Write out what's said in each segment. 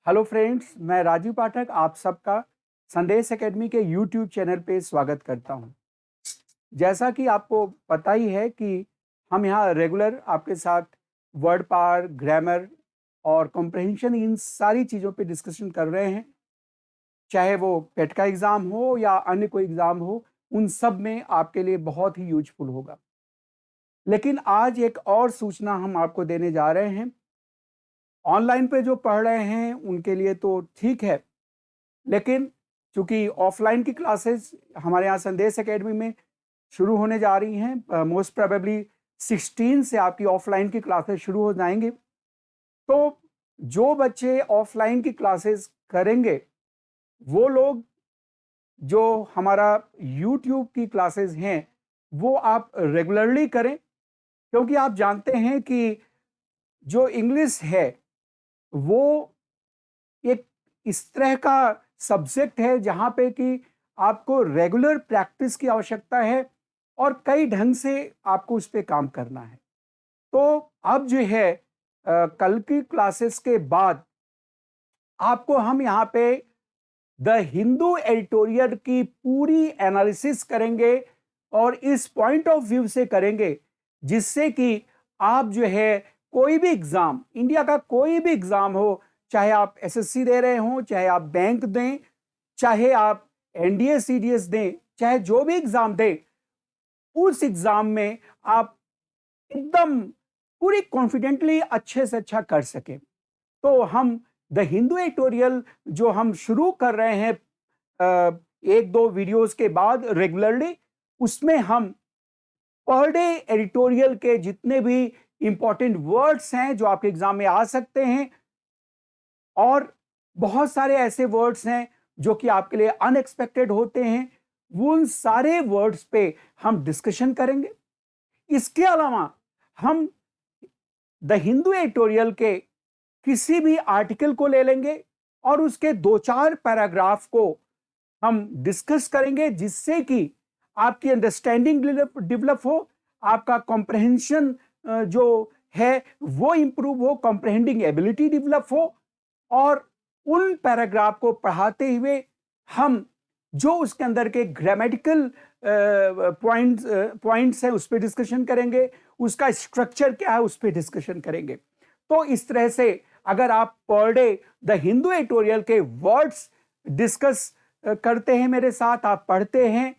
Hello friends, मैं राजीव पाठक आप सबका संदेश एकेडमी के यूट्यूब चैनल पे स्वागत करता हूं। जैसा कि आपको पता ही है कि हम यहाँ रेगुलर आपके साथ वर्ड पावर, ग्रामर और कॉम्प्रहेंशन इन सारी चीज़ों पे डिस्कशन कर रहे हैं। चाहे वो पेट का एग्ज़ाम हो या अन्य कोई एग्ज़ाम हो, उन सब में आपके लिए बहुत ही यूजफुल होगा। लेकिन आज एक और सूचना हम आपको देने जा रहे हैं। ऑनलाइन पे जो पढ़ रहे हैं उनके लिए तो ठीक है, लेकिन चूंकि ऑफलाइन की क्लासेस हमारे यहाँ संदेश एकेडमी में शुरू होने जा रही हैं, मोस्ट प्रोबेबली 16 से आपकी ऑफलाइन की क्लासेस शुरू हो जाएंगी। तो जो बच्चे ऑफलाइन की क्लासेस करेंगे वो लोग जो हमारा यूट्यूब की क्लासेस हैं वो आप रेगुलरली करें, क्योंकि आप जानते हैं कि जो इंग्लिश है वो एक इस तरह का सब्जेक्ट है जहां पे कि आपको रेगुलर प्रैक्टिस की आवश्यकता है और कई ढंग से आपको उस पर काम करना है। तो अब जो है कल की क्लासेस के बाद आपको हम यहाँ पे द हिंदू एडिटोरियल की पूरी एनालिसिस करेंगे और इस पॉइंट ऑफ व्यू से करेंगे जिससे कि आप जो है कोई भी एग्जाम, इंडिया का कोई भी एग्जाम हो, चाहे आप एसएससी दे रहे हो, चाहे आप बैंक दें, चाहे आप एनडीए सीडीएस दें, चाहे जो भी एग्जाम दें, उस एग्जाम में आप एकदम पूरी कॉन्फिडेंटली अच्छे से अच्छा कर सकें। तो हम द हिंदू एडिटोरियल जो हम शुरू कर रहे हैं एक दो वीडियोस के बाद रेगुलरली, उसमें हम पर डे एडिटोरियल के जितने भी इंपॉर्टेंट वर्ड्स हैं जो आपके एग्जाम में आ सकते हैं, और बहुत सारे ऐसे वर्ड्स हैं जो कि आपके लिए अनएक्सपेक्टेड होते हैं, उन सारे वर्ड्स पे हम डिस्कशन करेंगे। इसके अलावा हम द हिंदू एडिटोरियल के किसी भी आर्टिकल को ले लेंगे और उसके दो चार पैराग्राफ को हम डिस्कस करेंगे जिससे कि आपकी अंडरस्टैंडिंग डेवलप हो, आपका कॉम्प्रहेंशन जो है वो इंप्रूव हो, कॉम्प्रहेंडिंग एबिलिटी डेवलप हो, और उन पैराग्राफ को पढ़ाते हुए हम जो उसके अंदर के ग्रामेटिकल पॉइंट्स हैं उस पर डिस्कशन करेंगे, उसका स्ट्रक्चर क्या है उस पर डिस्कशन करेंगे। तो इस तरह से अगर आप per day the Hindu editorial के वर्ड्स डिस्कस करते हैं मेरे साथ, आप पढ़ते हैं,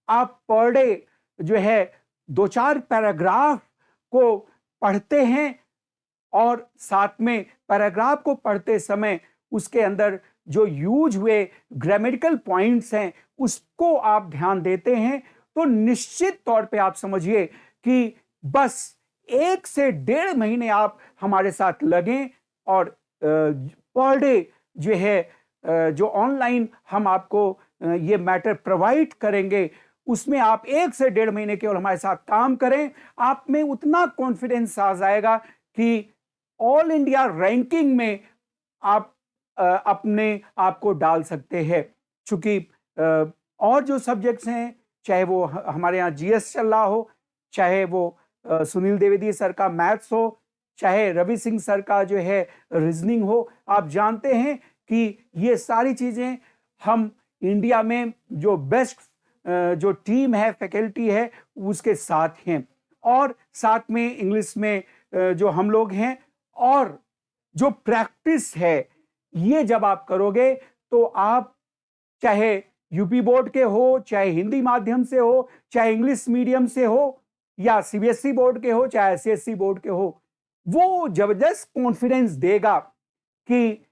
आप पर डे जो है दो चार पैराग्राफ को पढ़ते हैं और साथ में पैराग्राफ को पढ़ते समय उसके अंदर जो यूज हुए ग्रामेटिकल पॉइंट्स हैं उसको आप ध्यान देते हैं, तो निश्चित तौर पे आप समझिए कि बस 1 से 1.5 महीने आप हमारे साथ लगें और पर डे जो है जो ऑनलाइन हम आपको ये मैटर प्रोवाइड करेंगे उसमें आप 1 से 1.5 महीने केवल हमारे साथ काम करें, आप में उतना कॉन्फिडेंस आ जाएगा कि ऑल इंडिया रैंकिंग में आप अपने आप को डाल सकते हैं। चूंकि और जो सब्जेक्ट्स हैं, चाहे वो हमारे यहाँ जीएस चल रहा हो, चाहे वो सुनील द्विवेदी सर का मैथ्स हो, चाहे रवि सिंह सर का जो है रीजनिंग हो, आप जानते हैं कि ये सारी चीजें हम इंडिया में जो बेस्ट जो टीम है, फैकल्टी है, उसके साथ हैं, और साथ में इंग्लिश में जो हम लोग हैं, और जो प्रैक्टिस है ये जब आप करोगे तो आप चाहे यूपी बोर्ड के हो, चाहे हिंदी माध्यम से हो, चाहे इंग्लिश मीडियम से हो, या सीबीएसई बोर्ड के हो, चाहे एससीएससी बोर्ड के हो, वो जबरदस्त कॉन्फिडेंस देगा कि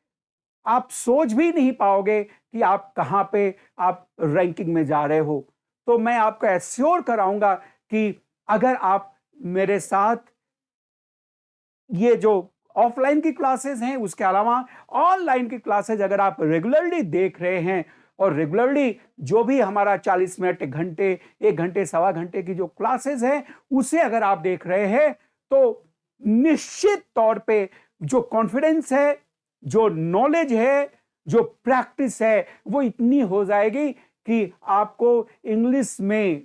आप सोच भी नहीं पाओगे कि आप कहां पे आप रैंकिंग में जा रहे हो। तो मैं आपको एश्योर कराऊंगा कि अगर आप मेरे साथ ये जो ऑफलाइन की क्लासेस हैं उसके अलावा ऑनलाइन की क्लासेस अगर आप रेगुलरली देख रहे हैं, और रेगुलरली जो भी हमारा 40 मिनट, 1 घंटे, 1 घंटे, सवा घंटे की जो क्लासेस हैं उसे अगर आप देख रहे हैं, तो निश्चित तौर पे जो कॉन्फिडेंस है, जो नॉलेज है, जो प्रैक्टिस है, वो इतनी हो जाएगी कि आपको इंग्लिश में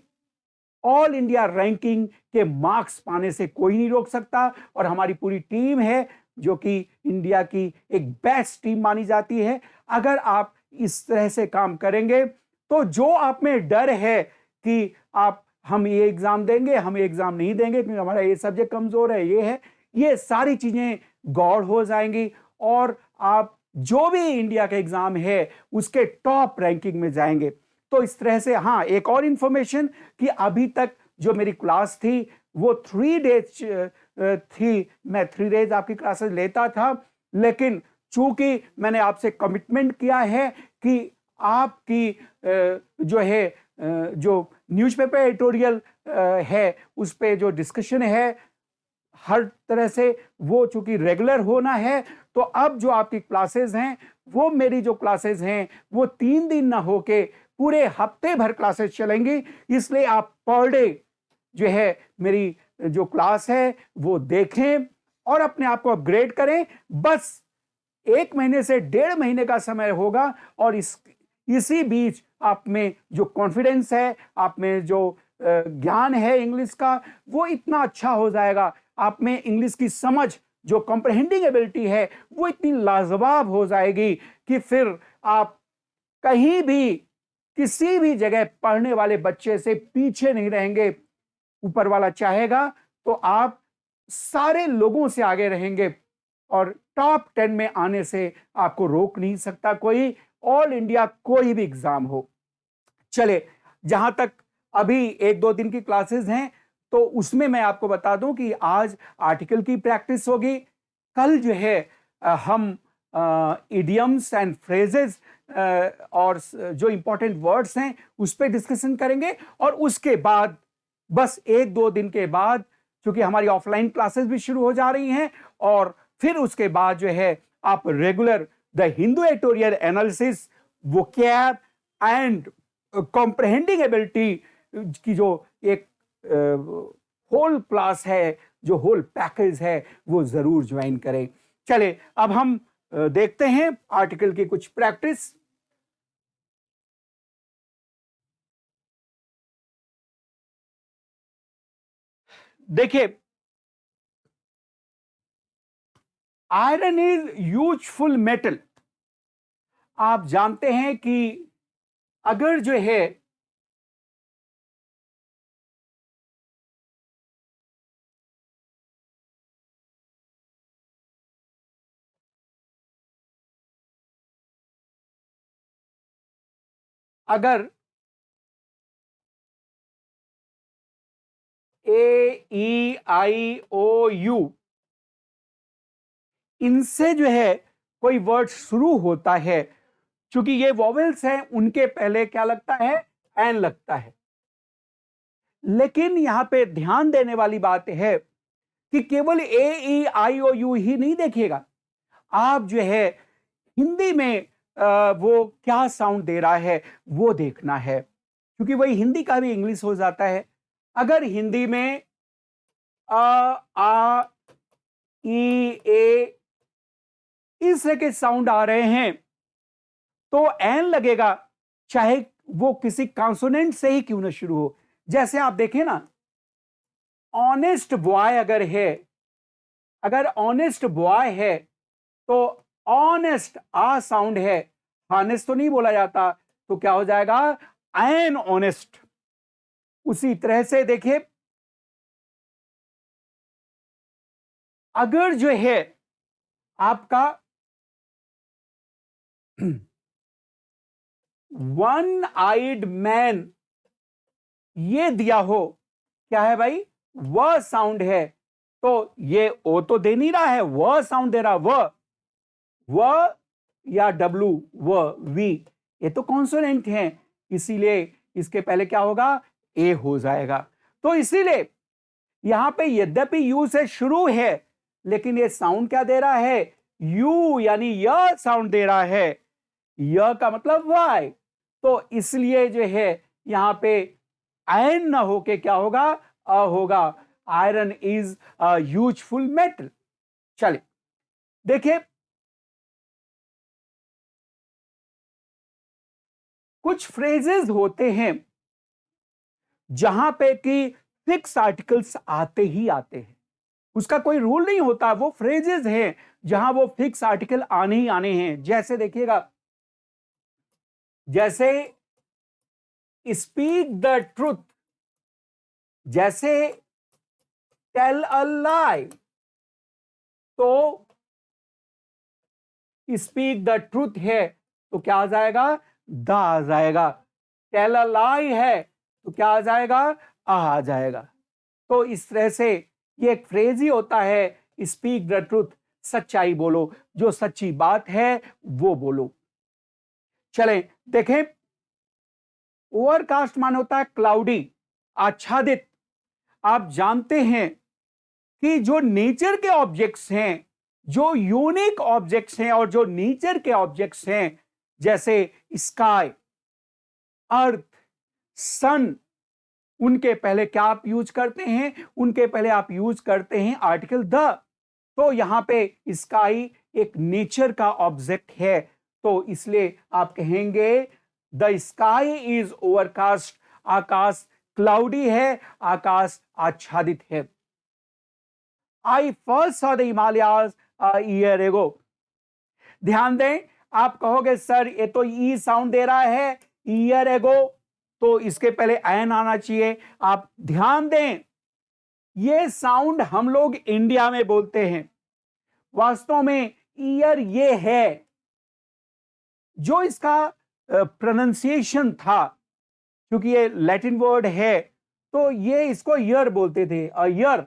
ऑल इंडिया रैंकिंग के मार्क्स पाने से कोई नहीं रोक सकता। और हमारी पूरी टीम है जो कि इंडिया की एक बेस्ट टीम मानी जाती है। अगर आप इस तरह से काम करेंगे तो जो आप में डर है कि आप हम ये एग्जाम देंगे, हम ये एग्जाम नहीं देंगे क्योंकि हमारा ये सब्जेक्ट कमजोर है, ये है, ये सारी चीजें गौड़ हो जाएंगी और आप जो भी इंडिया का एग्जाम है उसके टॉप रैंकिंग में जाएंगे। तो इस तरह से हाँ, एक और इंफॉर्मेशन कि अभी तक जो मेरी क्लास थी वो 3 डेज थी। मैं 3 डेज आपकी क्लासेस लेता था, लेकिन चूंकि मैंने आपसे कमिटमेंट किया है कि आपकी जो है जो न्यूज़पेपर एडिटोरियल है उस पे जो डिस्कशन है हर तरह से वो चूंकि रेगुलर होना है, तो अब जो आपकी क्लासेस हैं वो मेरी जो क्लासेस हैं वो 3 दिन ना होके पूरे हफ्ते भर क्लासेस चलेंगी। इसलिए आप पर डे जो है मेरी जो क्लास है वो देखें और अपने आप को अपग्रेड करें। बस 1 महीने से 1.5 महीने का समय होगा और इसी बीच आप में जो कॉन्फिडेंस है, आप में जो ज्ञान है इंग्लिश का, वो इतना अच्छा हो जाएगा, आप में इंग्लिश की समझ, जो कॉम्प्रहेंडिंग एबिलिटी है वो इतनी लाजवाब हो जाएगी कि फिर आप कहीं भी किसी भी जगह पढ़ने वाले बच्चे से पीछे नहीं रहेंगे। ऊपर वाला चाहेगा तो आप सारे लोगों से आगे रहेंगे और टॉप 10 में आने से आपको रोक नहीं सकता कोई, ऑल इंडिया कोई भी एग्जाम हो। चले, जहां तक अभी 1-2 दिन की क्लासेस हैं तो उसमें मैं आपको बता दूं कि आज आर्टिकल की प्रैक्टिस होगी। कल जो है हम इडियम्स एंड फ्रेजेस और जो इंपॉर्टेंट वर्ड्स हैं उस पर डिस्कशन करेंगे और उसके बाद बस 1-2 दिन के बाद, क्योंकि हमारी ऑफलाइन क्लासेस भी शुरू हो जा रही हैं, और फिर उसके बाद जो है आप regular the Hindu editorial analysis, vocab and comprehending ability की जो एक होल क्लास है, जो होल पैकेज है, वो जरूर ज्वाइन करें। चले, अब हम देखते हैं आर्टिकल की कुछ प्रैक्टिस। देखिए, आयरन इज यूजफुल मेटल। आप जानते हैं कि अगर जो है अगर AEIOU इनसे जो है कोई वर्ड शुरू होता है, क्योंकि ये वॉवेल्स हैं, उनके पहले क्या लगता है? एन लगता है। लेकिन यहां पे ध्यान देने वाली बात है कि केवल AEIOU ही नहीं देखिएगा, आप जो है हिंदी में वो क्या साउंड दे रहा है वो देखना है, क्योंकि वही हिंदी का भी इंग्लिश हो जाता है। अगर हिंदी में आ ई ए इस तरह के साउंड आ रहे हैं तो एन लगेगा, चाहे वो किसी कॉन्सोनेंट से ही क्यों ना शुरू हो। जैसे आप देखें ना, ऑनेस्ट बॉय अगर है, अगर ऑनेस्ट बॉय है तो ऑनेस्ट आ साउंड है, हानेस्ट तो नहीं बोला जाता, तो क्या हो जाएगा? An honest. उसी तरह से देखिए, अगर जो है आपका वन आइड मैन ये दिया हो, क्या है भाई? वह साउंड है, तो ये ओ तो दे नहीं रहा है, वह साउंड दे रहा, वह या डब्लू, वह, वी, ये तो कॉन्सोनेंट हैं, इसीलिए इसके पहले क्या होगा? ए हो जाएगा। तो इसीलिए यहां पे यद्यपि यू से शुरू है, लेकिन ये साउंड क्या दे रहा है? यू, यानी यह साउंड दे रहा है, यह का मतलब वाई। तो इसलिए जो है यहां पे आयरन ना होके क्या होगा? अ होगा। Iron is a useful metal. चलिए देखिए, कुछ फ्रेजेस होते हैं जहां पे कि फिक्स आर्टिकल्स आते ही आते हैं। उसका कोई रूल नहीं होता, वो फ्रेजेस हैं जहां वो फिक्स आर्टिकल आने ही आने हैं। जैसे देखिएगा, जैसे स्पीक द ट्रुथ, जैसे टेल अ लाई, तो स्पीक द ट्रुथ है तो क्या आ जाएगा, द आ जाएगा। टेल अ लाई है तो क्या आ जाएगा, आ जाएगा। तो इस तरह से ये एक फ्रेज ही होता है, स्पीक द ट्रुथ, सच्चाई बोलो, जो सच्ची बात है वो बोलो। चलें देखें, ओवरकास्ट मान होता है क्लाउडी, आच्छादित। आप जानते हैं कि जो नेचर के ऑब्जेक्ट्स हैं, जो यूनिक ऑब्जेक्ट्स हैं और जो नेचर के ऑब्जेक्ट्स हैं, जैसे स्काई, अर्थ, सन, उनके पहले क्या आप यूज करते हैं, उनके पहले आप यूज करते हैं आर्टिकल द। तो यहां पे स्काई एक नेचर का ऑब्जेक्ट है, तो इसलिए आप कहेंगे द स्काई इज ओवरकास्ट, आकाश क्लाउडी है, आकाश आच्छादित है। I first saw the Himalayas a year ago. ध्यान दें, आप कहोगे सर ये तो ई साउंड दे रहा है, ईयर एगो, तो इसके पहले एन आना चाहिए। आप ध्यान दें, ये साउंड हम लोग इंडिया में बोलते हैं, वास्तव में ईयर ये है, जो इसका प्रोनाउंसिएशन था, क्योंकि ये लैटिन वर्ड है, तो ये इसको ईयर बोलते थे, ईयर।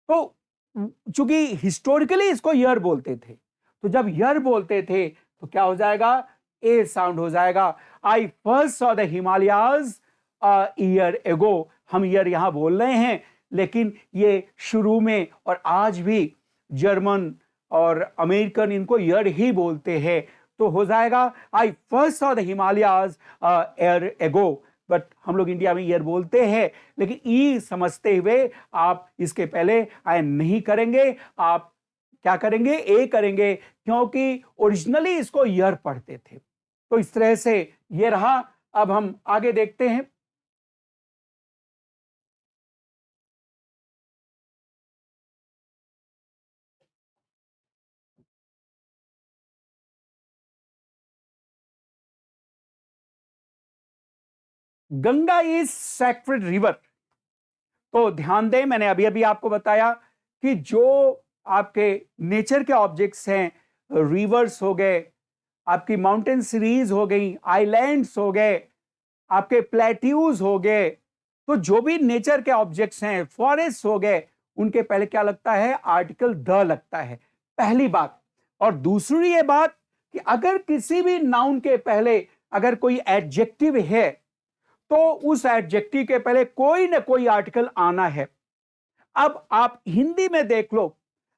तो चूंकि हिस्टोरिकली इसको ईयर बोलते थे, तो जब ईयर बोलते थे तो क्या हो जाएगा, ए साउंड हो जाएगा। I first saw the Himalayas a year ago. हम ईयर यहां बोल रहे हैं, लेकिन ये शुरू में और आज भी जर्मन और अमेरिकन इनको ईयर ही बोलते हैं, तो हो जाएगा I first saw the Himalayas year ago. But हम लोग इंडिया में ईयर बोलते हैं, लेकिन ई समझते हुए आप इसके पहले आई नहीं करेंगे, आप क्या करेंगे, ए करेंगे, क्योंकि ओरिजिनली इसको ईयर पढ़ते थे। तो इस तरह से ये रहा। अब हम आगे देखते हैं। Ganga is sacred river. तो ध्यान दें, मैंने अभी अभी आपको बताया कि जो आपके नेचर के ऑब्जेक्ट्स हैं, रिवर्स हो गए, आपकी माउंटेन सीरीज हो गई, आइलैंड्स हो गए, आपके प्लेट्यूज हो गए, तो जो भी नेचर के ऑब्जेक्ट्स हैं, फॉरेस्ट हो गए, उनके पहले क्या लगता है, आर्टिकल द लगता है, पहली बात। और दूसरी ये बात कि अगर किसी भी नाउन के पहले अगर कोई एडजेक्टिव है, तो उस एडजेक्टिव के पहले कोई ना कोई आर्टिकल आना है। अब आप हिंदी में देख लो,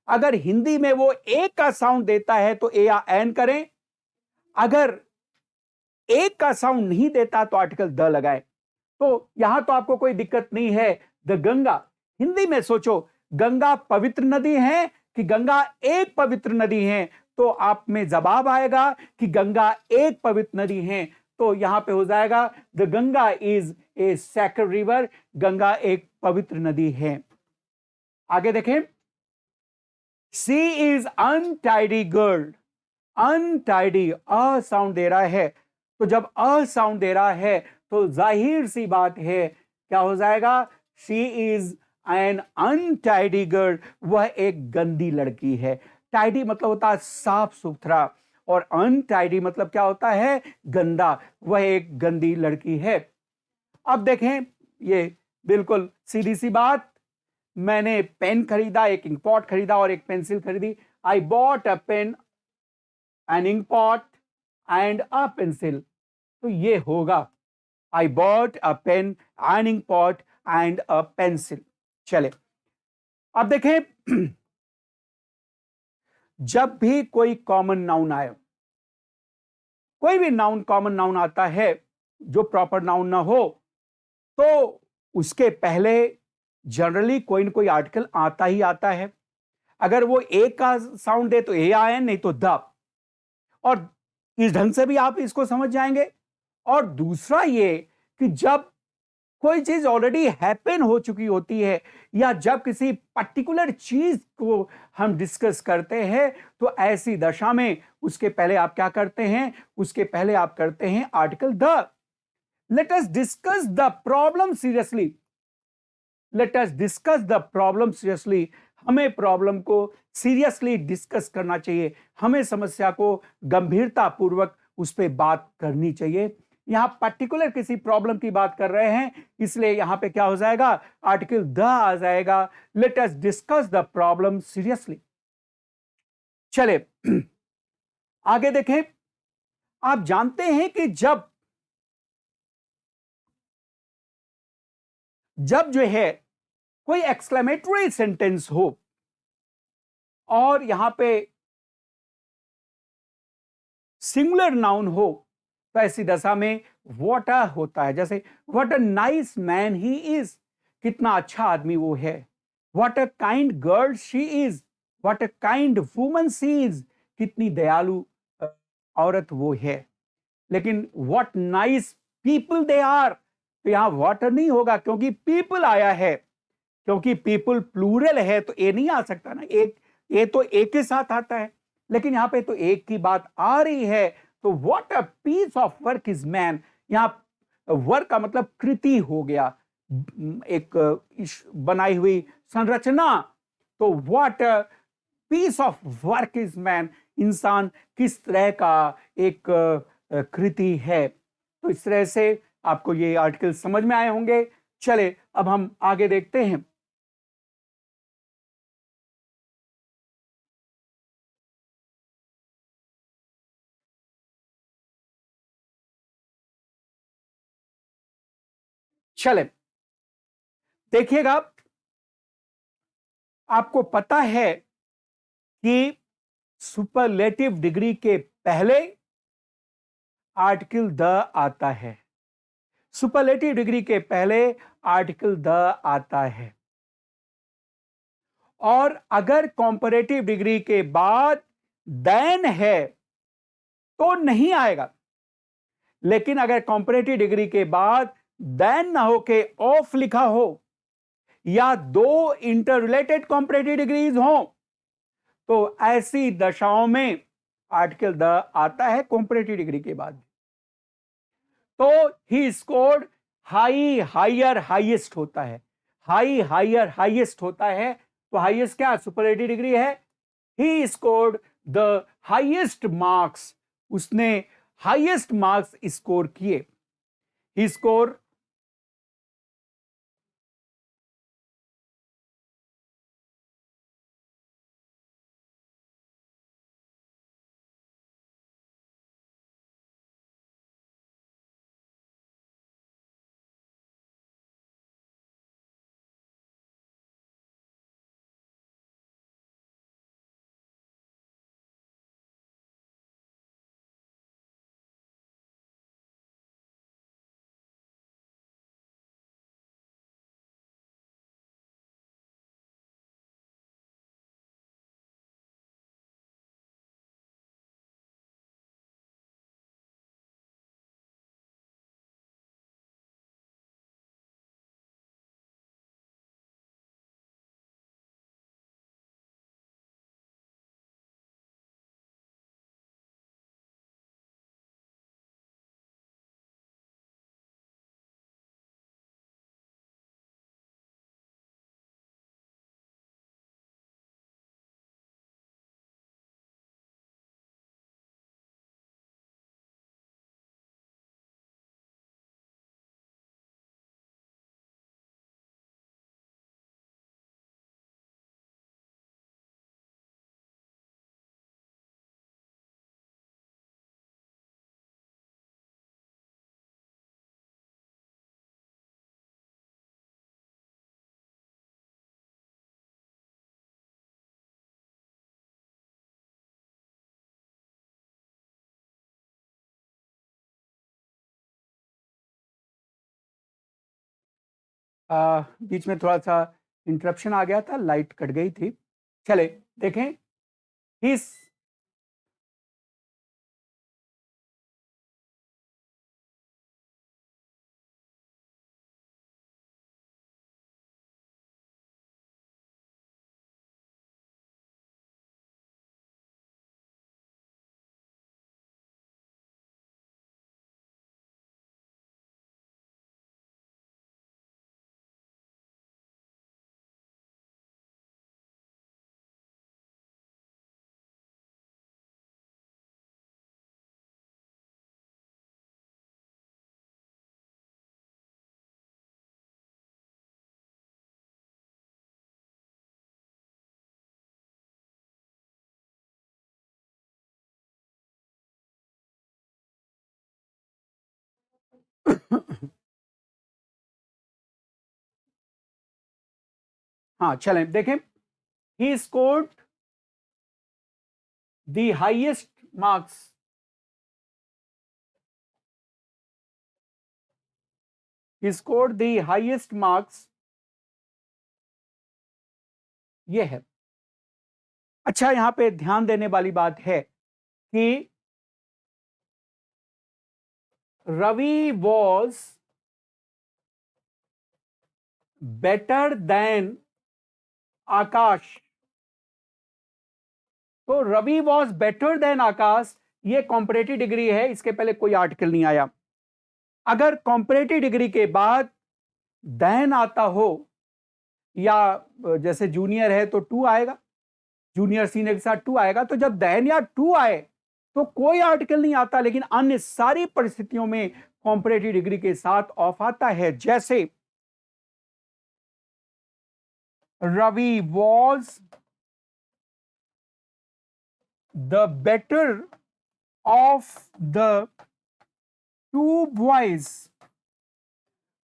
अगर हिंदी में वो एक का साउंड देता है तो ए या एन करें, अगर एक का साउंड नहीं देता तो आर्टिकल द लगाए। तो यहां तो आपको कोई दिक्कत नहीं है। द गंगा, हिंदी में सोचो, गंगा पवित्र नदी है कि गंगा एक पवित्र नदी है, तो आप में जवाब आएगा कि गंगा एक पवित्र नदी है। तो यहां पे हो जाएगा the Ganga is a sacred river, Ganga एक पवित्र नदी है। आगे देखें, she is untidy girl. Untidy, a sound दे रहा है, तो जब अ साउंड दे रहा है तो जाहिर सी बात है क्या हो जाएगा, she is an untidy girl, वह एक गंदी लड़की है। टाइडी मतलब होता है साफ सुथरा, और अनटाइडी मतलब क्या होता है, गंदा, वह एक गंदी लड़की है। अब देखें, ये बिल्कुल सीधी सी बात, मैंने पेन खरीदा, एक इंकपॉट खरीदा और एक पेंसिल खरीदी। I bought a pen, an inkpot and a pencil, तो ये होगा I bought a pen, an inkpot and a pencil. चले अब देखें, जब भी कोई कॉमन नाउन आए, कोई भी नाउन कॉमन नाउन आता है जो प्रॉपर नाउन ना हो, तो उसके पहले जनरली कोई ना कोई आर्टिकल आता ही आता है। अगर वो ए का साउंड दे तो ए आए, नहीं तो द। और इस ढंग से भी आप इसको समझ जाएंगे। और दूसरा ये कि जब कोई चीज ऑलरेडी हैपन हो चुकी होती है, या जब किसी पर्टिकुलर चीज को हम डिस्कस करते हैं तो ऐसी दशा में उसके पहले आप क्या करते हैं, उसके पहले आप करते हैं article the. Let us discuss the problem seriously, let us discuss the problem seriously. हमें प्रॉब्लम को सीरियसली डिस्कस करना चाहिए, हमें समस्या को गंभीरता पूर्वक उस पर बात करनी चाहिए। यहां पर्टिकुलर किसी प्रॉब्लम की बात कर रहे हैं, इसलिए यहां पे क्या हो जाएगा, आर्टिकल द आ जाएगा। Let us discuss the problem seriously. चले आगे देखें। आप जानते हैं कि जब जब जो है कोई एक्सक्लेमेटरी सेंटेंस हो और यहां पे सिंगुलर नाउन हो, तो ऐसी दशा में व्हाट अ होता है। जैसे what a nice man he is, कितना अच्छा आदमी वो है। What a kind girl she is, what a kind woman she is, कितनी दयालु औरत वो है। लेकिन what nice people they are, तो यहां वाटर नहीं होगा क्योंकि पीपल आया है, क्योंकि पीपल प्लूरल है तो ए नहीं आ सकता ना, एक ए तो एक के साथ आता है, लेकिन यहां पे तो एक की बात आ रही है। तो what a piece of work is man, यहां वर्क का मतलब कृति हो गया, एक बनाई हुई संरचना। तो what a piece of work is man, इंसान किस तरह का एक कृति है। तो इस तरह से आपको ये आर्टिकल समझ में आए होंगे। चले अब हम आगे देखते हैं। चले देखिएगा, आपको पता है कि सुपरलेटिव डिग्री के पहले आर्टिकल द आता है। सुपरलेटिव डिग्री के पहले आर्टिकल द आता है, और अगर कॉम्परेटिव डिग्री के बाद देन है तो नहीं आएगा। लेकिन अगर कॉम्परेटिव डिग्री के बाद देन ना हो के ऑफ लिखा हो, या दो इंटर रिलेटेड कॉम्परेटिव डिग्रीज हो, तो ऐसी दशाओं में आर्टिकल द आता है कॉम्परेटिव डिग्री के बाद। तो he scored high higher highest होता है, हाई हायर हाईएस्ट होता है। तो हाईएस्ट क्या सुपरलेटिव डिग्री है। He scored the highest marks, उसने हाईएस्ट मार्क्स स्कोर किए। ही स्कोर बीच में थोड़ा सा इंटरप्शन आ गया था, लाइट कट गई थी। चले देखें। इस हाँ चलें देखें, he scored the highest marks, he scored the highest marks, ये है। अच्छा, यहां पे ध्यान देने वाली बात है कि रवि वॉज बेटर देन आकाश। तो रवि वॉज बेटर देन आकाश, ये कॉम्परेटिव डिग्री है, इसके पहले कोई आर्टिकल नहीं आया। अगर कॉम्परेटिव डिग्री के बाद देन आता हो, या जैसे जूनियर है तो टू आएगा, जूनियर सीनियर के साथ टू आएगा, तो जब देन या टू आए तो कोई आर्टिकल नहीं आता, लेकिन अन्य सारी परिस्थितियों में कॉम्परेटिव डिग्री के साथ ऑफ आता है। जैसे Ravi was the better of the two boys,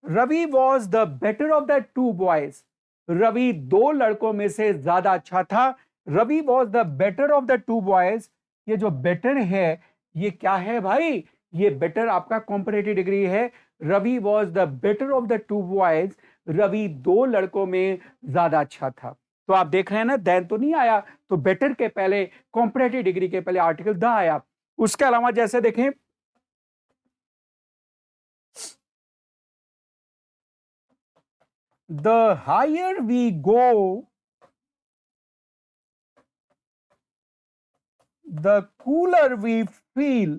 Ravi was the better of the two boys, Ravi दो लड़कों में से ज्यादा अच्छा था। Ravi was the better of the two boys, ये जो बेटर है ये क्या है भाई, ये बेटर आपका कॉम्परेटिव डिग्री है। Ravi was the better of the two boys, Ravi दो लड़कों में ज्यादा अच्छा था। तो आप देख रहे हैं ना, देन तो नहीं आया, तो बेटर के पहले, कॉम्परेटिव डिग्री के पहले आर्टिकल द आया। उसके अलावा जैसे देखें, the higher we go, the cooler we feel,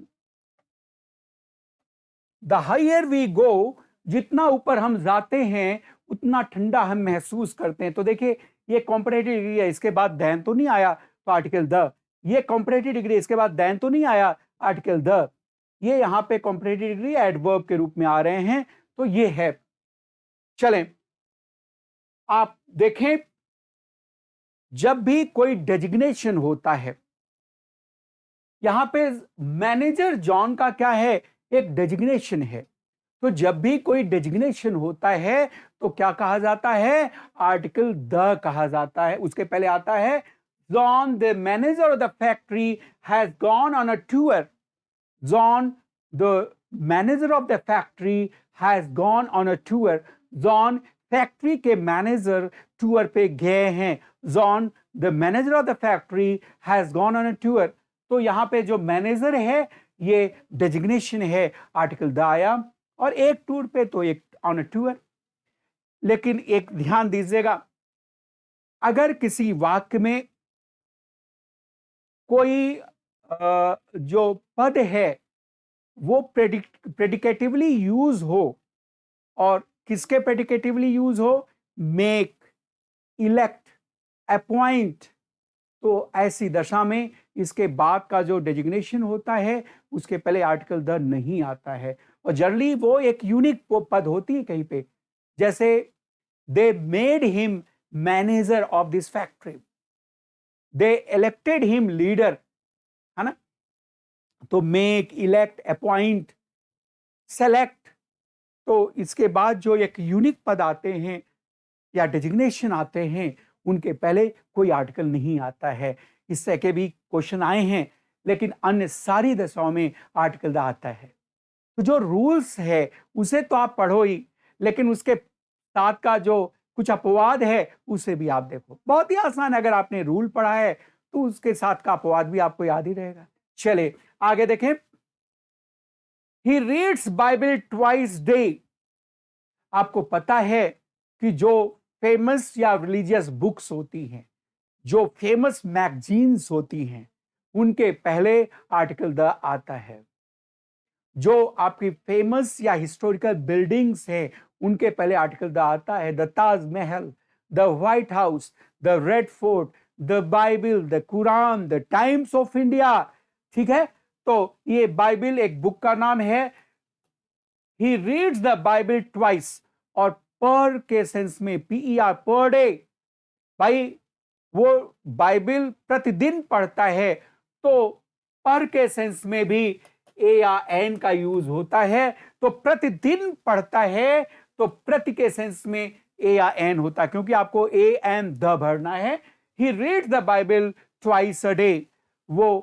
the higher we go, जितना ऊपर हम जाते हैं उतना ठंडा हम महसूस करते हैं। तो देखिए, ये कॉम्परेटिव डिग्री है, इसके बाद देन तो नहीं आया, तो आर्टिकल द। ये कॉम्परेटिव डिग्री, इसके बाद देन तो नहीं आया, आर्टिकल द। ये यहां पे कॉम्परेटिव डिग्री एडवर्ब के रूप में आ रहे हैं, तो ये है। चलें, आप देखें, जब भी कोई डेजिग्नेशन होता है, यहां पे मैनेजर जॉन का क्या है, एक डेजिग्नेशन है। तो जब भी कोई डेजिग्नेशन होता है तो क्या कहा जाता है, आर्टिकल द कहा जाता है। उसके पहले आता है John the manager of the factory has gone on a tour, John the manager of the factory has gone on a tour, John factory के मैनेजर टूर पे गए हैं। John the manager of the factory has gone on a tour, तो यहां पे जो manager है ये डेजिग्नेशन है, आर्टिकल द आया। और एक टूर पे तो एक ऑन अ टूर। लेकिन एक ध्यान दीजिएगा, अगर किसी वाक्य में कोई जो पद है वो प्रेडिकेटिवली यूज हो, और किसके प्रेडिकेटिवली यूज हो, मेक, इलेक्ट, अपॉइंट, तो ऐसी दशा में इसके बाद का जो डेजिग्नेशन होता है उसके पहले आर्टिकल द नहीं आता है। और जनरली वो एक यूनिक पद होती है कहीं पे, जैसे they made him manager of this factory, they elected him leader, है ना। तो मेक, इलेक्ट, अपॉइंट, सेलेक्ट, तो इसके बाद जो एक यूनिक पद आते हैं या डेजिग्नेशन आते हैं उनके पहले कोई आर्टिकल नहीं आता है। इससे के भी क्वेश्चन आए हैं, लेकिन अन्य सारी दशाओं में आर्टिकल द आता है। तो जो रूल्स है उसे तो आप पढ़ो ही, लेकिन उसके साथ का जो कुछ अपवाद है उसे भी आप देखो। बहुत ही आसान है, अगर आपने रूल पढ़ा है तो उसके साथ का अपवाद भी आपको याद ही रहेगा। चले आगे देखें, he reads Bible twice day. आपको पता है कि जो फेमस या रिलीजियस बुक्स होती हैं, जो फेमस मैगजीन्स होती हैं, उनके पहले आर्टिकल द आता है। जो आपकी फेमस या हिस्टोरिकल बिल्डिंग्स हैं उनके पहले आर्टिकल द आता है। The Taj Mahal, the white house, the red fort, the Bible, the Quran, the times of India. ठीक है, तो ये बाइबल एक बुक का नाम है। He reads the Bible twice, और पर के सेंस में PER, पर डे, भाई वो बाइबल प्रतिदिन पढ़ता है, तो पर के सेंस में भी ए या एन का यूज होता है। तो प्रतिदिन पढ़ता है, तो प्रति के सेंस में ए या एन होता है, क्योंकि आपको ए एन द भरना है। He reads the Bible twice a day, वो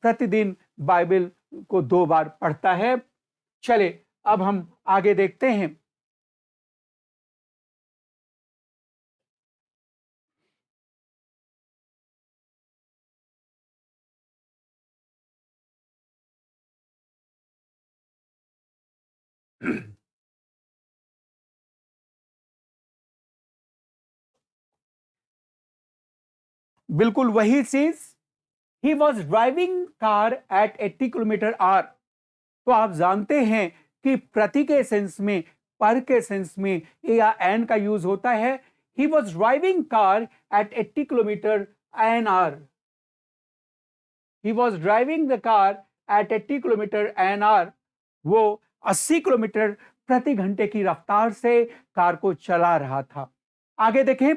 प्रतिदिन बाइबल को 2 बार पढ़ता है। चले अब हम आगे देखते हैं। बिल्कुल वही चीज, he was driving car eight 80 kilometre our. तो आप जानते हैं कि प्रति के सेंस में, पर के सेंस में ए या एन का यूज होता है। He was driving car eight 80 kilometre an hour. He was driving the car eight 80 kilometre an hour. वो 80 किलोमीटर प्रति घंटे की रफ्तार से कार को चला रहा था। आगे देखें,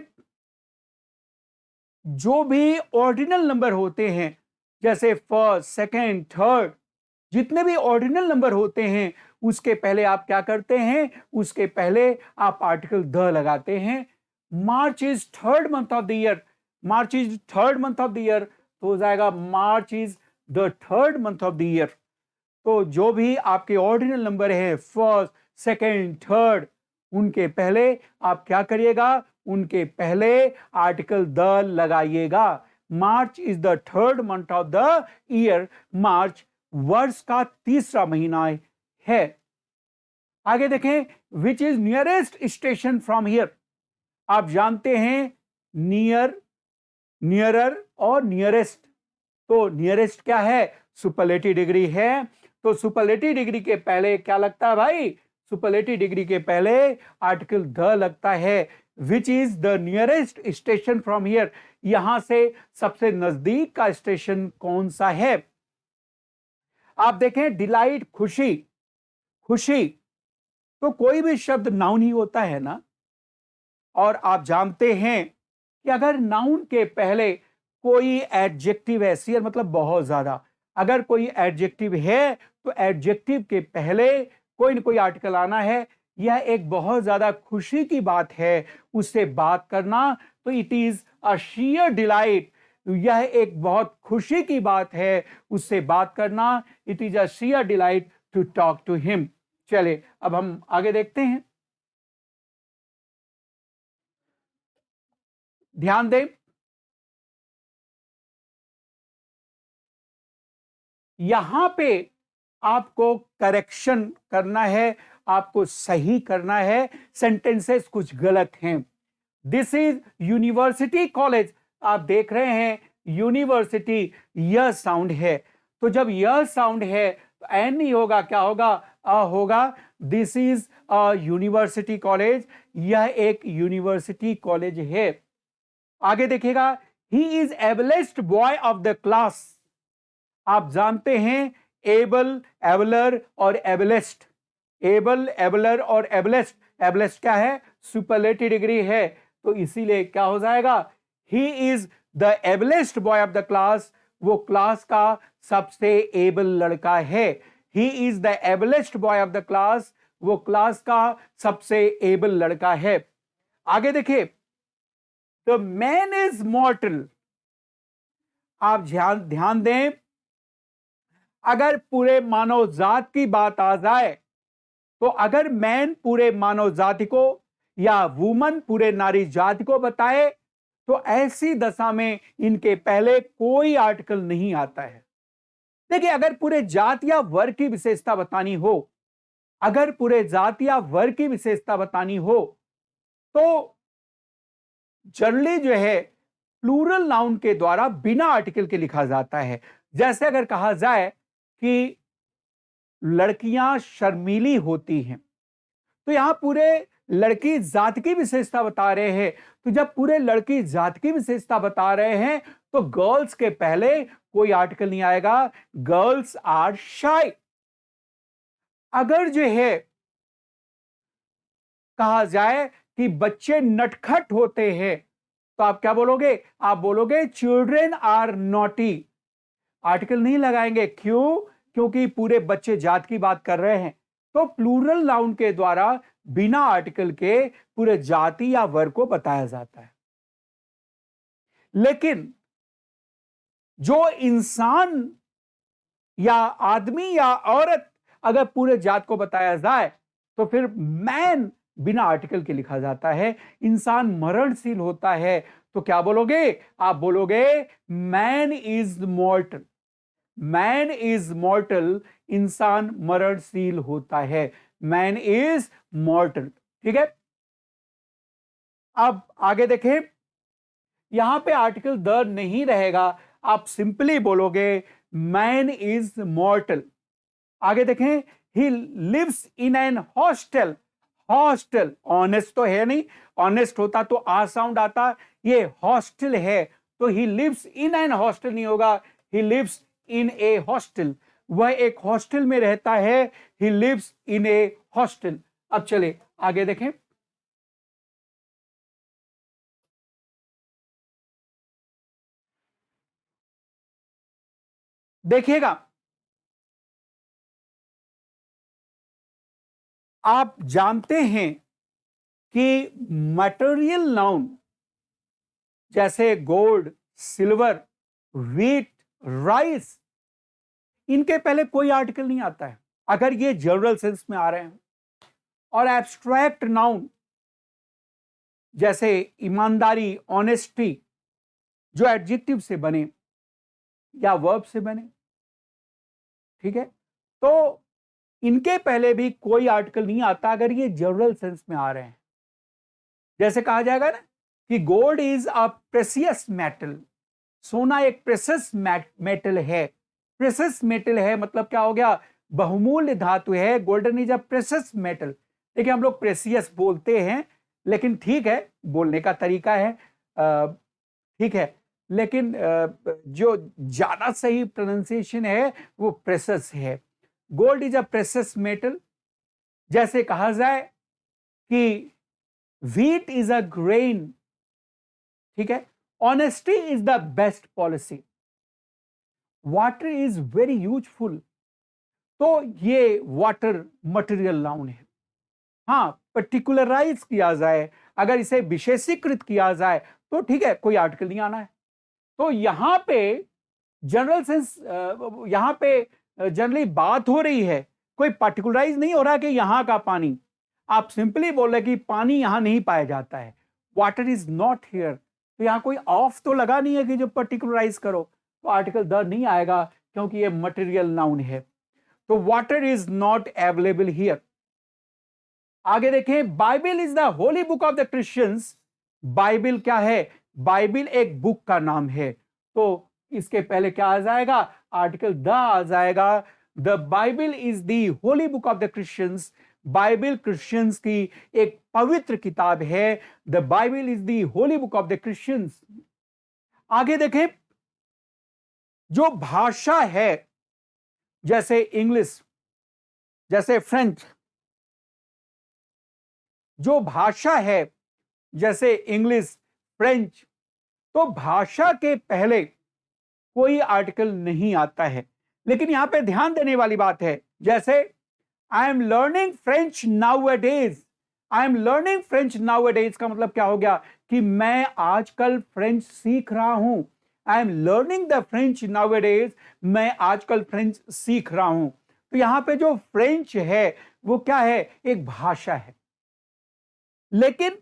जो भी ऑर्डिनल नंबर होते हैं, जैसे फर्स्ट, सेकंड, थर्ड, जितने भी ऑर्डिनल नंबर होते हैं, उसके पहले आप क्या करते हैं? उसके पहले आप आर्टिकल द लगाते हैं। March is third month of the year, March is third month of the year, तो हो जाएगा March is the third month of the year. तो जो भी आपके ऑर्डिनल नंबर है, फर्स्ट, सेकंड, थर्ड, उनके पहले आप क्या करिएगा? उनके पहले आर्टिकल द लगाइएगा। March is the third month of the year, March वर्ष का तीसरा महीना है। आगे देखें, which is nearest station from here. आप जानते हैं नियर, नियरर और नियरेस्ट। तो नियरेस्ट क्या है? सुपरलेटिव डिग्री है। तो सुपरलेटिव डिग्री के पहले क्या लगता है भाई? सुपरलेटिव डिग्री के पहले आर्टिकल द लगता है। Which is the nearest station from here, यहां से सबसे नजदीक का स्टेशन कौन सा है? आप देखें, डिलाइट, खुशी, खुशी, तो कोई भी शब्द नाउन ही होता है ना। और आप जानते हैं कि अगर नाउन के पहले कोई एडजेक्टिव है, सियर मतलब बहुत ज्यादा, अगर कोई एडजेक्टिव है तो एडजेक्टिव के पहले कोई ना कोई आर्टिकल आना है। यह एक बहुत ज्यादा खुशी की बात है उससे बात करना। तो it is a share delight, यह एक बहुत खुशी की बात है उससे बात करना। It is a share delight to talk to him. चले अब हम आगे देखते हैं। ध्यान दें, यहां पे आपको करेक्शन करना है, आपको सही करना है। सेंटेंसेस कुछ गलत हैं। This is university college. आप देख रहे हैं यूनिवर्सिटी, यह साउंड है। तो जब यह साउंड है तो एन नहीं होगा, क्या होगा? अ होगा। This is a university college, यह एक यूनिवर्सिटी कॉलेज है। आगे देखिएगा, he is ablest boy of the class. आप जानते हैं एबल, एबलर और एबलेस्ट। एबल, एबलर और एबलेस्ट। एबलेस्ट क्या है? सुपरलेटिव डिग्री है। तो इसीलिए क्या हो जाएगा? He is the ablest boy of the class, वो क्लास का सबसे एबल लड़का है। He is the ablest boy of the class, वो क्लास का सबसे एबल लड़का है। आगे देखिए, द मैन इज मॉर्टल। आप ध्यान दें, अगर पूरे मानव जात की बात आ जाए, तो अगर मैन पूरे मानव जाति को या वुमन पूरे नारी जाति को बताए, तो ऐसी दशा में इनके पहले कोई आर्टिकल नहीं आता है। देखिए, अगर पूरे जात या वर्ग की विशेषता बतानी हो, अगर पूरे जात या वर्ग की विशेषता बतानी हो, तो जनरली जो है प्लूरल नाउन के द्वारा बिना आर्टिकल के लिखा जाता है। जैसे अगर कहा जाए कि लड़कियां शर्मीली होती हैं, तो यहां पूरे लड़की जात की विशेषता बता रहे हैं। तो जब पूरे लड़की जात की विशेषता बता रहे हैं, तो गर्ल्स के पहले कोई आर्टिकल नहीं आएगा। Girls are shy. अगर जो है कहा जाए कि बच्चे नटखट होते हैं, तो आप क्या बोलोगे? आप बोलोगे चिल्ड्रेन आर नॉटी। आर्टिकल नहीं लगाएंगे। क्यों? क्योंकि पूरे बच्चे जात की बात कर रहे हैं। तो प्लूरल नाउन के द्वारा बिना आर्टिकल के पूरे जाति या वर्ग को बताया जाता है। लेकिन जो इंसान या आदमी या औरत अगर पूरे जात को बताया जाए तो फिर मैन बिना आर्टिकल के लिखा जाता है। इंसान मरणशील होता है तो क्या बोलोगे? आप बोलोगे मैन इज मॉर्टल। मैन इज मॉर्टल, इंसान मरणशील होता है। Man is मॉर्टल। ठीक है, अब आगे देखें, यहां पे आर्टिकल द नहीं रहेगा, आप सिंपली बोलोगे मैन इज मॉर्टल। आगे देखें, he lives in an hostel. Hostel honest तो है नहीं, ऑनेस्ट होता तो आ साउंड आता, ये हॉस्टल है तो he lives in an hostel नहीं होगा, ही लिव्स इन ए हॉस्टल। वह एक हॉस्टल में रहता है, ही लिव्स इन ए हॉस्टल। अब चले आगे देखें, देखिएगा, आप जानते हैं कि मटेरियल नाउन जैसे गोल्ड, सिल्वर, व्हीट, राइस, इनके पहले कोई आर्टिकल नहीं आता है अगर ये जनरल सेंस में आ रहे हैं। और एब्स्ट्रैक्ट नाउन जैसे ईमानदारी, ऑनेस्टी, जो एडजेक्टिव से बने या वर्ब से बने, ठीक है, तो इनके पहले भी कोई आर्टिकल नहीं आता अगर ये जनरल सेंस में आ रहे हैं। जैसे कहा जाएगा ना कि gold is a precious metal, सोना एक प्रेसियस मेटल है। प्रेसियस मेटल है मतलब क्या हो गया? बहुमूल्य धातु है। Golden is a precious metal. देखिए, हम लोग प्रेसियस बोलते हैं, लेकिन ठीक है, बोलने का तरीका है, ठीक है, लेकिन जो ज्यादा सही प्रोनाउंसिएशन है वो प्रेसियस है। Gold is a precious metal. जैसे कहा जाए कि व्हीट इज अ ग्रेन, ठीक है, honesty is the best policy, water is very useful. तो ये वाटर मटेरियल नाउन है। हाँ, पर्टिकुलराइज किया जाए, अगर इसे विशेषीकृत किया जाए तो ठीक है, कोई आर्टिकल नहीं आना है। तो यहां पे जनरल सेंस, यहां पे जनरली बात हो रही है, कोई पर्टिकुलराइज नहीं हो रहा कि यहां का पानी। आप सिंपली बोल रहे कि पानी यहां नहीं पाया जाता है, वाटर इज नॉट हियर। तो यहां कोई ऑफ तो लगा नहीं है कि जो पर्टिकुलराइज करो, तो आर्टिकल द नहीं आएगा क्योंकि ये मटेरियल नाउन है। तो water is not available here. आगे देखें, Bible is the Holi book of the Christians. Bible क्या है? बाइबल एक बुक का नाम है, तो इसके पहले क्या आ जाएगा? आर्टिकल द आ जाएगा। The Bible is the Holi book of the Christians. Bible Christians की एक पवित्र किताब है। The Bible is the Holi book of the Christians. आगे देखें, जो भाषा है जैसे इंग्लिश, जैसे फ्रेंच, जो भाषा है जैसे इंग्लिश, फ्रेंच, तो भाषा के पहले कोई आर्टिकल नहीं आता है। लेकिन यहां पे ध्यान देने वाली बात है, जैसे आई am learning French now a days. I am learning French now a days का मतलब क्या हो गया? कि मैं आजकल फ्रेंच सीख रहा हूं। आई am learning the French now a days, मैं आजकल फ्रेंच सीख रहा हूं। तो यहां पे जो फ्रेंच है वो क्या है? एक भाषा है। लेकिन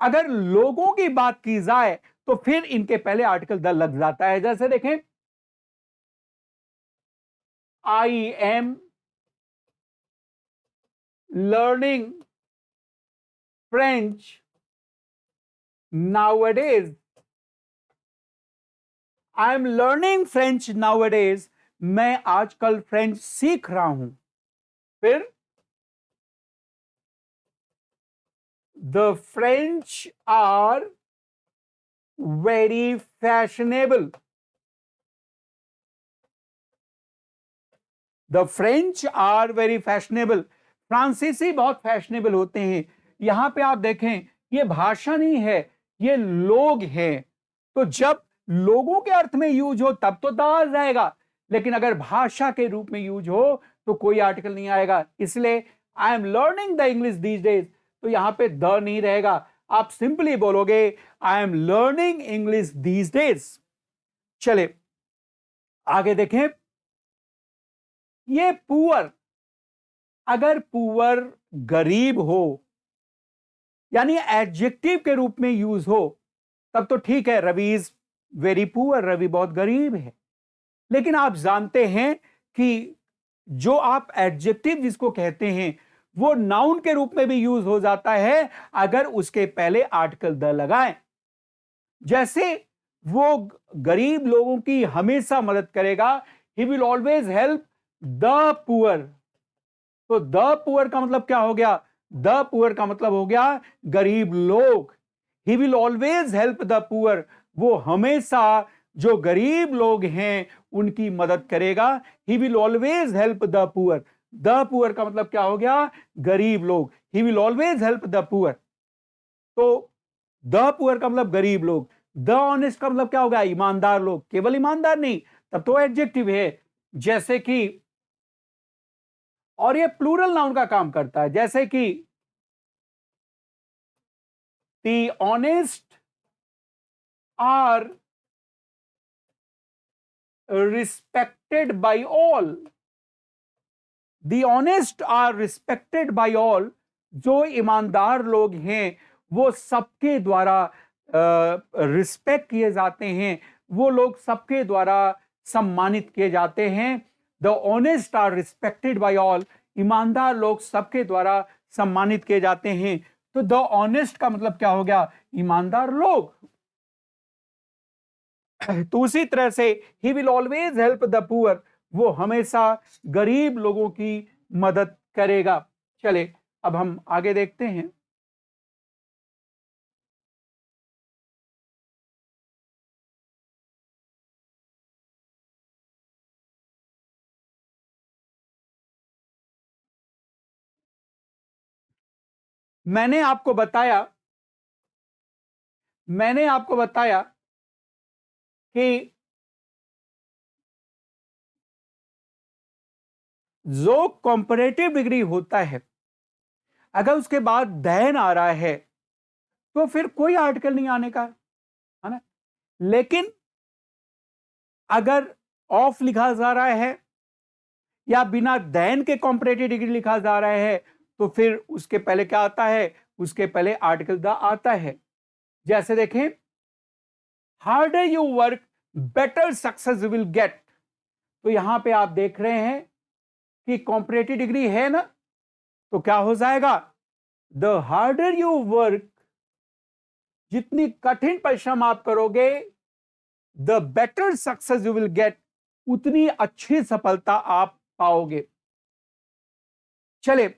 अगर लोगों की बात की जाए तो फिर इनके पहले आर्टिकल द लग जाता है। जैसे देखें, I am learning French nowadays. I am learning French nowadays, मैं आजकल फ्रेंच सीख रहा हूं। फिर the French are very fashionable. The French are very fashionable, फ्रांसीसी बहुत फैशनेबल होते हैं। यहां पे आप देखें, ये भाषा नहीं है, ये लोग हैं। तो जब लोगों के अर्थ में यूज हो तब तो द आ जाएगा, लेकिन अगर भाषा के रूप में यूज हो तो कोई आर्टिकल नहीं आएगा। इसलिए आई am learning the English these days, तो यहां पे द नहीं रहेगा, आप सिंपली बोलोगे आई am learning English these days. चले आगे देखें, ये पुअर, अगर पुअर गरीब हो यानी एडजेक्टिव के रूप में यूज हो तब तो ठीक है, Ravi is very poor, Ravi बहुत गरीब है। लेकिन आप जानते हैं कि जो आप एडजेक्टिव जिसको कहते हैं वो नाउन के रूप में भी यूज हो जाता है अगर उसके पहले आर्टिकल द लगाएं। जैसे वो गरीब लोगों की हमेशा मदद करेगा, he will always help the poor. तो द पुअर का मतलब क्या हो गया? द पुअर का मतलब हो गया गरीब लोग। He will always help the poor, वो हमेशा जो गरीब लोग हैं उनकी मदद करेगा। He will always help the poor, the poor का मतलब क्या हो गया? गरीब लोग। He will always help the poor, तो द पुअर का मतलब गरीब लोग। द ऑनेस्ट का मतलब क्या होगा? ईमानदार लोग। केवल ईमानदार नहीं, तब तो एडजेक्टिव है। जैसे कि, और ये प्लूरल नाउन का काम करता है, जैसे कि the honest are respected by all. The honest are respected by all, जो ईमानदार लोग हैं वो सबके द्वारा रिस्पेक्ट किए जाते हैं, वो लोग सबके द्वारा सम्मानित किए जाते हैं। The honest are respected by all, ईमानदार लोग सबके द्वारा सम्मानित किए जाते हैं। तो द ऑनेस्ट का मतलब क्या हो गया? ईमानदार लोग। तो उसी तरह से he will always help the poor, वो हमेशा गरीब लोगों की मदद करेगा। चले अब हम आगे देखते हैं। मैंने आपको बताया कि जो कॉम्परेटिव डिग्री होता है, अगर उसके बाद देन आ रहा है तो फिर कोई आर्टिकल नहीं आने का, है ना। लेकिन अगर ऑफ लिखा जा रहा है या बिना देन के कॉम्परेटिव डिग्री लिखा जा रहा है तो फिर उसके पहले क्या आता है? उसके पहले आर्टिकल द आता है। जैसे देखें, harder you work better success you will get, तो यहां पे आप देख रहे हैं कि कॉम्परेटिव डिग्री है ना, तो क्या हो जाएगा? द हार्डर यू वर्क, जितनी कठिन परिश्रम आप करोगे, the better success you will get, उतनी अच्छी सफलता आप पाओगे। चले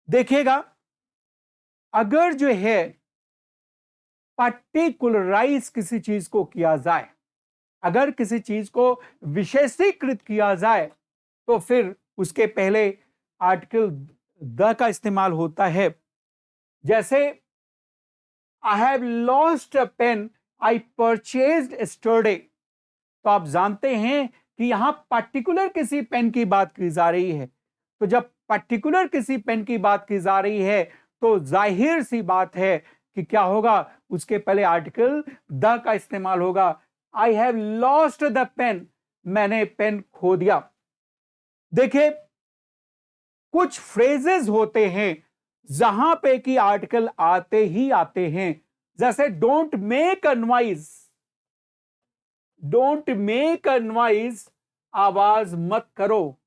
देखिएगा, अगर जो है पर्टिकुलराइज किसी चीज को किया जाए, अगर किसी चीज को विशेषीकृत किया जाए तो फिर उसके पहले आर्टिकल द का इस्तेमाल होता है। जैसे I have lost a pen I purchased yesterday, तो आप जानते हैं कि यहां पर्टिकुलर किसी पेन की बात की जा रही है। तो जब पर्टिकुलर किसी पेन की बात की जा रही है तो जाहिर सी बात है कि क्या होगा? उसके पहले आर्टिकल द का इस्तेमाल होगा। I have lost the pen, मैंने पेन खो दिया। देखिए, कुछ फ्रेजेस होते हैं जहां पे कि आर्टिकल आते ही आते हैं। जैसे don't make a noise, don't make a noise, आवाज मत करो।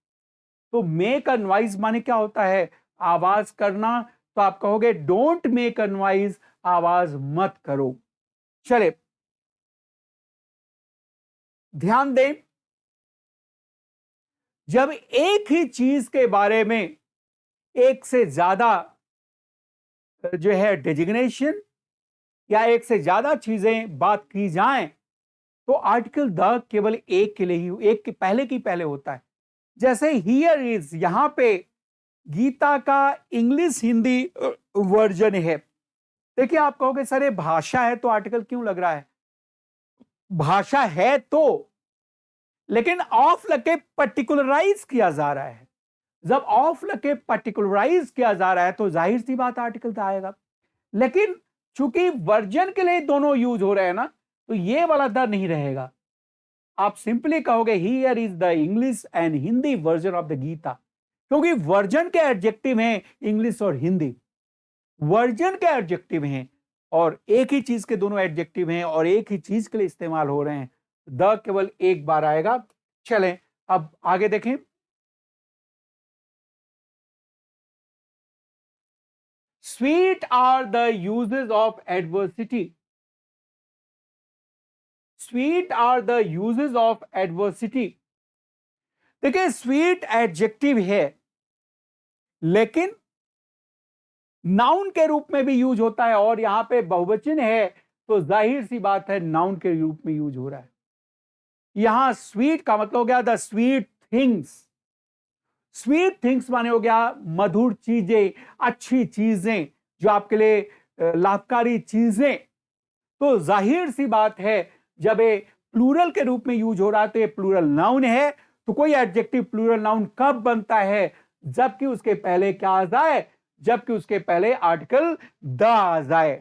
तो मेक अ नॉइज माने क्या होता है? आवाज करना। तो आप कहोगे डोंट मेक अ नॉइज, आवाज मत करो। चले ध्यान दें, जब एक ही चीज के बारे में एक से ज्यादा जो है डेजिग्नेशन या एक से ज्यादा चीजें बात की जाएं तो आर्टिकल द केवल एक के लिए ही, एक के पहले की पहले होता है। जैसे हियर इज, यहां पे गीता का इंग्लिश हिंदी वर्जन है। देखिए, आप कहोगे सर ये भाषा है तो आर्टिकल क्यों लग रहा है? भाषा है तो, लेकिन ऑफ लग के पर्टिकुलराइज किया जा रहा है। जब ऑफ लगे पर्टिकुलराइज किया जा रहा है तो जाहिर सी बात आर्टिकल तो आएगा। लेकिन चूंकि वर्जन के लिए दोनों यूज हो रहे हैं ना, तो ये वाला द नहीं रहेगा। आप सिंपली कहोगे here is the English and Hindi version of the Gita, क्योंकि वर्जन के एडजेक्टिव हैं इंग्लिश और हिंदी, वर्जन के एडजेक्टिव हैं और एक ही चीज के दोनों एडजेक्टिव हैं और एक ही चीज के लिए इस्तेमाल हो रहे हैं। द केवल एक बार आएगा। चलें अब आगे देखें। Sweet are the uses of adversity. Sweet are the uses of adversity. देखिए स्वीट एडजेक्टिव है लेकिन नाउन के रूप में भी यूज होता है और यहां पे बहुवचन है तो जाहिर सी बात है नाउन के रूप में यूज हो रहा है। यहां स्वीट का मतलब हो गया the sweet things. Sweet things माने हो गया मधुर चीजें, अच्छी चीजें, जो आपके लिए लाभकारी चीजें। तो जाहिर सी बात है जब ये प्लूरल के रूप में यूज हो रहा है तो ये प्लूरल नाउन है। तो कोई एडजेक्टिव प्लूरल नाउन कब बनता है? जबकि उसके पहले क्या आ जाए? जबकि उसके पहले आर्टिकल द आ जाए।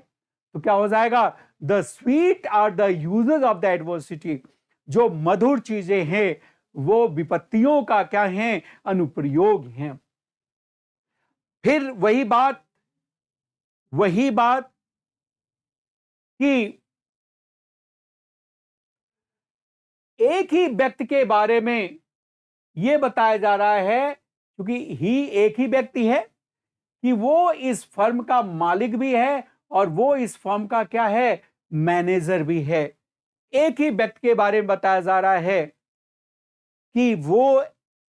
तो क्या हो जाएगा? The sweet are the uses of the adversity. जो मधुर चीजें हैं वो विपत्तियों का क्या है? अनुप्रयोग हैं। फिर वही बात कि एक ही व्यक्ति के बारे में यह बताया जा रहा है, क्योंकि ही एक ही व्यक्ति है, कि वो इस फर्म का मालिक भी है और वो इस फर्म का क्या है? मैनेजर भी है। एक ही व्यक्ति के बारे में बताया जा रहा है कि वो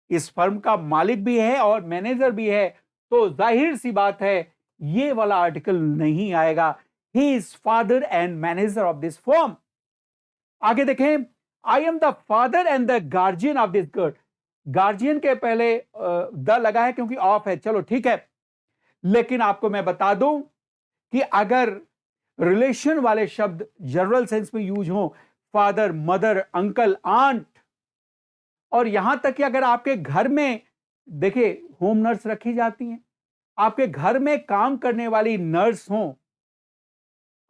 इस फर्म का मालिक भी है और मैनेजर भी है। तो जाहिर सी बात है ये वाला आर्टिकल नहीं आएगा। He is father and manager of this firm. आगे देखें। I am the father and the guardian of this girl. Guardian के पहले द लगा है क्योंकि ऑफ है, चलो ठीक है। लेकिन आपको मैं बता दूं कि अगर रिलेशन वाले शब्द जनरल सेंस में यूज हो, फादर, मदर, अंकल, आंट, और यहां तक कि अगर आपके घर में देखिए होम नर्स रखी जाती हैं, आपके घर में काम करने वाली नर्स हो,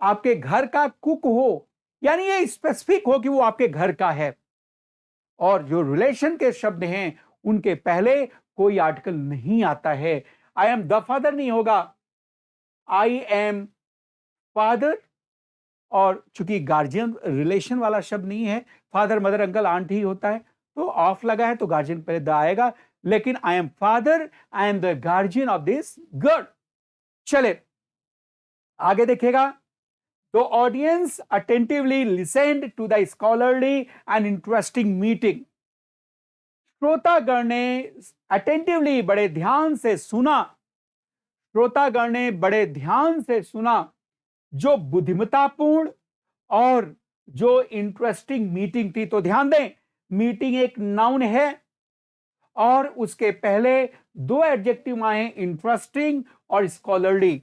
आपके घर का कुक हो, यानी ये स्पेसिफिक हो कि वो आपके घर का है, और जो रिलेशन के शब्द हैं उनके पहले कोई आर्टिकल नहीं आता है। आई एम द फादर नहीं होगा, आई एम फादर। और चूंकि गार्जियन रिलेशन वाला शब्द नहीं है, फादर, मदर, अंकल, आंट ही होता है, तो ऑफ लगा है तो गार्जियन पहले द आएगा। लेकिन I am father, I am the guardian of this girl. चले आगे देखिएगा। The audience attentively listened to the scholarly and interesting meeting. श्रोतागण ने attentively बड़े ध्यान से सुना, श्रोतागण ने बड़े ध्यान से सुना जो बुद्धिमत्तापूर्ण और जो इंटरेस्टिंग मीटिंग थी। तो ध्यान दें, मीटिंग एक नाउन है और उसके पहले दो एडजेक्टिव आए, इंटरेस्टिंग और स्कॉलरली।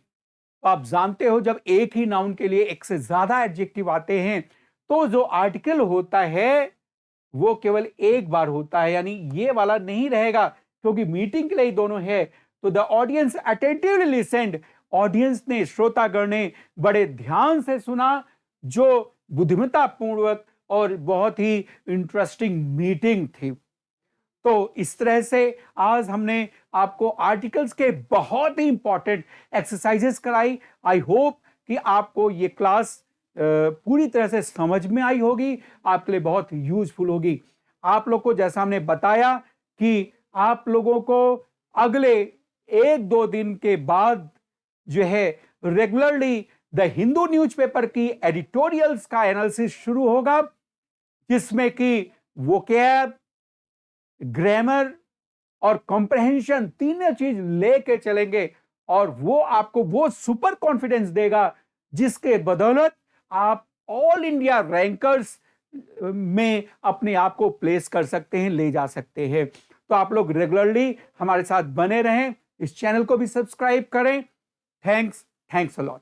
तो आप जानते हो जब एक ही नाउन के लिए एक से ज्यादा एडजेक्टिव आते हैं तो जो आर्टिकल होता है वो केवल एक बार होता है, यानी ये वाला नहीं रहेगा, क्योंकि मीटिंग के लिए दोनों है। तो the audience attentively listened. Audience ने, श्रोतागण ने बड़े ध्यान से सुना जो बुद्धिमत्तापूर्वक और बहुत ही इंटरेस्टिंग मीटिंग थी। तो इस तरह से आज हमने आपको आर्टिकल्स के बहुत ही इंपॉर्टेंट एक्सरसाइजेस कराई। आई होप कि आपको ये क्लास पूरी तरह से समझ में आई होगी, आपके लिए बहुत यूजफुल होगी। आप लोग को जैसा हमने बताया कि आप लोगों को अगले 1-2 दिन के बाद जो है रेगुलरली द हिंदू न्यूज़पेपर की एडिटोरियल्स का एनालिसिस शुरू होगा, जिसमें कि वोकैब, ग्रामर और कॉम्प्रहेंशन तीनों चीज लेके चलेंगे और वो आपको वो सुपर कॉन्फिडेंस देगा जिसके बदौलत आप ऑल इंडिया रैंकर्स में अपने आप को प्लेस कर सकते हैं, ले जा सकते हैं। तो आप लोग रेगुलरली हमारे साथ बने रहें, इस चैनल को भी सब्सक्राइब करें। Thanks a lot.